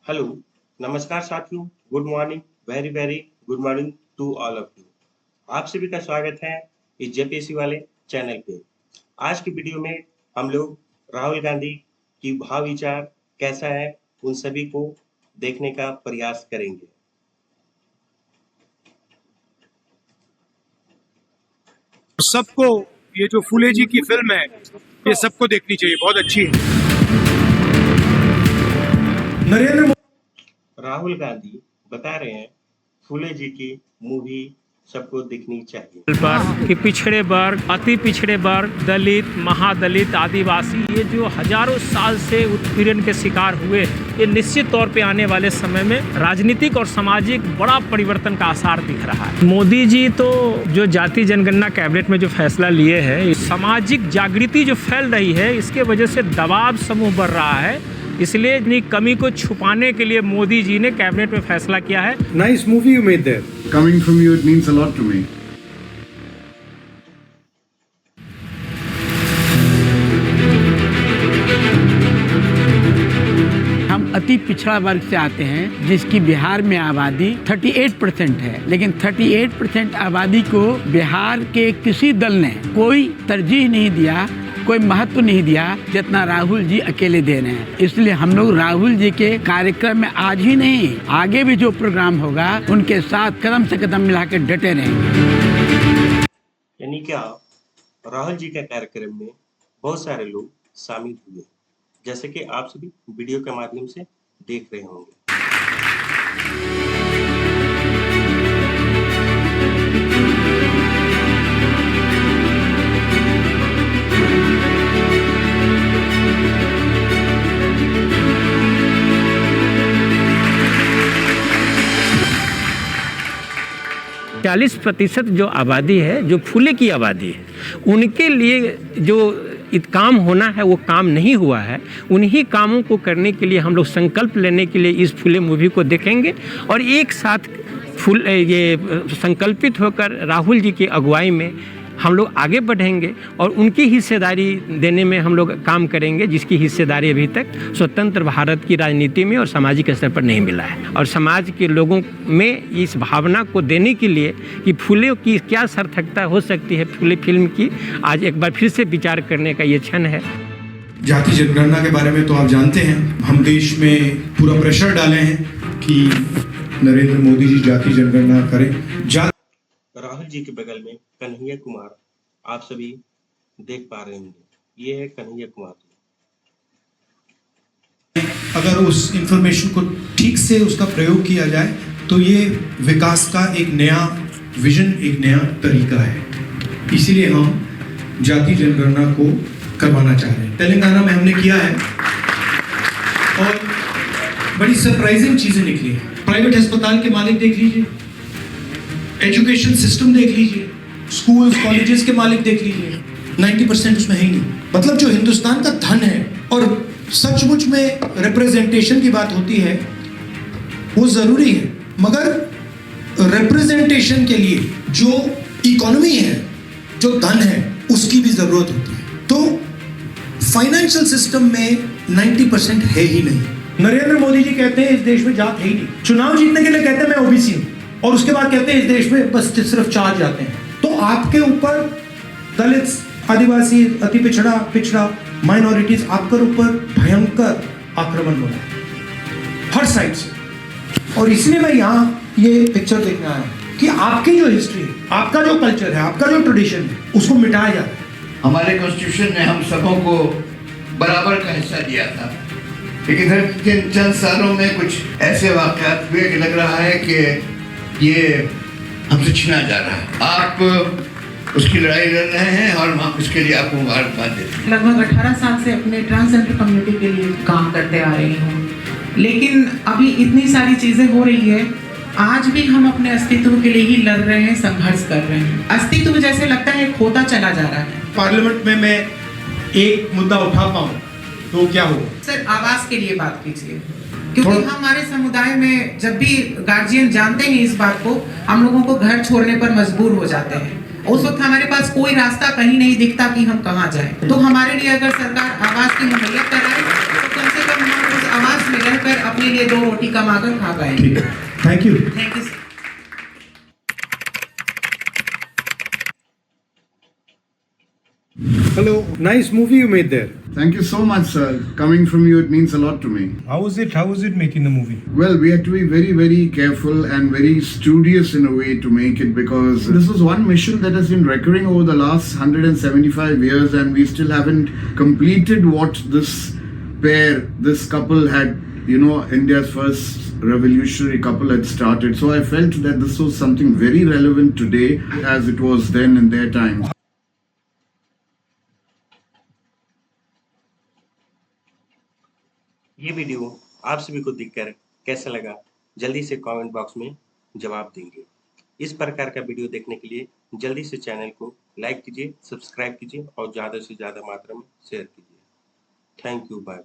Hello, नमस्कार साथियों, good morning, very very good morning to all of you. आप सभी का स्वागत है इस जेपीएससी वाले चैनल पे। आज की वीडियो में हम लोग राहुल गांधी की भाव विचार कैसा है उन सभी को देखने का प्रयास करेंगे। सबको ये जो फूले जी की फिल्म है ये सबको देखनी चाहिए, बहुत अच्छी है। नरेंद्र राहुल गांधी बता रहे हैं फूले जी की मूवी सबको देखनी चाहिए कि पिछड़े वर्ग, अति पिछड़े वर्ग, दलित, महादलित, आदिवासी, ये जो हजारों साल से उत्पीड़न के शिकार हुए, ये निश्चित तौर पे आने वाले समय में राजनीतिक और सामाजिक बड़ा परिवर्तन का आसार दिख रहा है। मोदी जी तो जो जाति जनगणना कैबिनेट में जो फैसला लिए हैं, सामाजिक जागृति जो फैल रही है, इसके वजह से दबाव समूह बढ़ रहा है। इसलिए अपनी कमी को छुपाने के लिए मोदी जी ने कैबिनेट में फैसला किया है। Nice movie you made there. Coming from you, it means a lot to me. हम अति पिछड़ा वर्ग से आते हैं, जिसकी बिहार में आबादी 38% है, लेकिन 38% आबादी को बिहार के किसी दल ने कोई तरजीह नहीं दिया, कोई महत्व नहीं दिया जितना राहुल जी अकेले दे रहे हैं। इसलिए हम लोग राहुल जी के कार्यक्रम में आज ही नहीं, आगे भी जो प्रोग्राम होगा उनके साथ कदम से कदम मिला के डटे रहेंगे। यानी क्या राहुल जी के कार्यक्रम में बहुत सारे लोग शामिल हुए, जैसे कि आप सभी वीडियो के माध्यम से देख रहे होंगे। 40% जो आबादी है, जो फूले की आबादी है, उनके लिए जो काम होना है वो काम नहीं हुआ है। उन्हीं कामों को करने के लिए हम लोग संकल्प लेने के लिए इस फूले मूवी को देखेंगे और एक साथ ये संकल्पित होकर राहुल जी की अगुवाई में हम लोग आगे बढ़ेंगे और उनकी हिस्सेदारी देने में हम लोग काम करेंगे, जिसकी हिस्सेदारी अभी तक स्वतंत्र भारत की राजनीति में और सामाजिक स्तर पर नहीं मिला है। और समाज के लोगों में इस भावना को देने के लिए कि फूले की क्या सार्थकता हो सकती है फूले फिल्म की, आज एक बार फिर से विचार करने का ये क्षण है। जाति जनगणना के बारे में तो आप जानते हैं, हम देश में पूरा प्रेशर डाले हैं कि नरेंद्र मोदी जी जाति जनगणना करें। राहुल जी के बगल में कन्हैया कुमार आप सभी देख पा रहे होंगे, ये है कन्हैया कुमार। अगर उस इंफॉर्मेशन को ठीक से उसका प्रयोग किया जाए तो ये विकास का एक नया विजन, एक नया तरीका है। इसीलिए हम जाति जनगणना को करवाना चाह रहे हैं। तेलंगाना में हमने किया है और बड़ी सरप्राइजिंग चीजें निकली हैं। प्राइवेट अस्पताल के मालिक देख लीजिए, एजुकेशन सिस्टम देख लीजिए, स्कूल्स कॉलेजेस के मालिक देख लीजिए, 90% उसमें है ही नहीं। मतलब जो हिंदुस्तान का धन है, और सचमुच में रिप्रेजेंटेशन की बात होती है वो जरूरी है, मगर रिप्रेजेंटेशन के लिए जो इकोनॉमी है, जो धन है, उसकी भी जरूरत होती है। तो फाइनेंशियल सिस्टम में 90% है ही नहीं। नरेंद्र मोदी जी कहते हैं इस देश में जात है ही नहीं। चुनाव जीतने के लिए कहते हैं मैं ओबीसी हूँ, और उसके बाद कहते हैं इस देश में बस सिर्फ 4 जाते हैं। तो आपके ऊपर दलित, आदिवासी, अति पिछड़ा, माइनॉरिटीज, आपके ऊपर भयंकर आक्रमण हो रहा है हर साइड से। और इसलिए मैं यहाँ ये पिक्चर देखने आया कि आपकी जो हिस्ट्री है, आपका जो कल्चर है, आपका जो ट्रेडिशन है, उसको मिटाया जाता है। हमारे कॉन्स्टिट्यूशन ने हम सबों को बराबर का हिस्सा दिया था, लेकिन चंद सालों में कुछ ऐसे वाक़यात हुए कि लग रहा है कि ये हमसे छीना जा रहा है। आप उसकी लड़ाई लड़ रहे हैं और हम उसके लिए आपको मुबारकबाद देते हैं। लगभग 18 साल से अपने ट्रांसजेंडर कम्युनिटी के लिए काम करते आ रही हूँ, लेकिन अभी इतनी सारी चीज़ें हो रही है, आज भी हम अपने अस्तित्व के लिए ही लड़ रहे हैं, संघर्ष कर रहे हैं। अस्तित्व जैसे लगता है खोता चला जा रहा है। पार्लियामेंट में मैं एक मुद्दा उठा पाऊँ तो क्या होगा? सर, आवास के लिए बात कीजिए, क्योंकि हमारे समुदाय में जब भी गार्जियन जानते हैं इस बात को, हम लोगों को घर छोड़ने पर मजबूर हो जाते हैं। उस वक्त हमारे पास कोई रास्ता कहीं नहीं दिखता कि हम कहाँ जाएं। तो हमारे लिए अगर सरकार आवास की मुहैया कराए तो कम से कम हम उस आवास में रह कर अपने लिए 2 रोटी कमाकर खा पाएंगे। ठीक है, thank you. Thank you sir. Hello, nice movie you made there. Thank you so much, sir. Coming from you, it means a lot to me. How was it? How was it making the movie? Well, we had to be very, very careful and very studious in a way to make it, because this is one mission that has been recurring over the last 175 years, and we still haven't completed what this pair, this couple had, India's first revolutionary couple had started. So I felt that this was something very relevant today as it was then in their time. ये video आप सभी को देखकर कैसा लगा, जल्दी से comment box में जवाब देंगे। इस प्रकार का वीडियो देखने के लिए जल्दी से चैनल को लाइक कीजिए, सब्सक्राइब कीजिए और ज़्यादा से ज़्यादा मात्रा में शेयर कीजिए। Thank you, bye.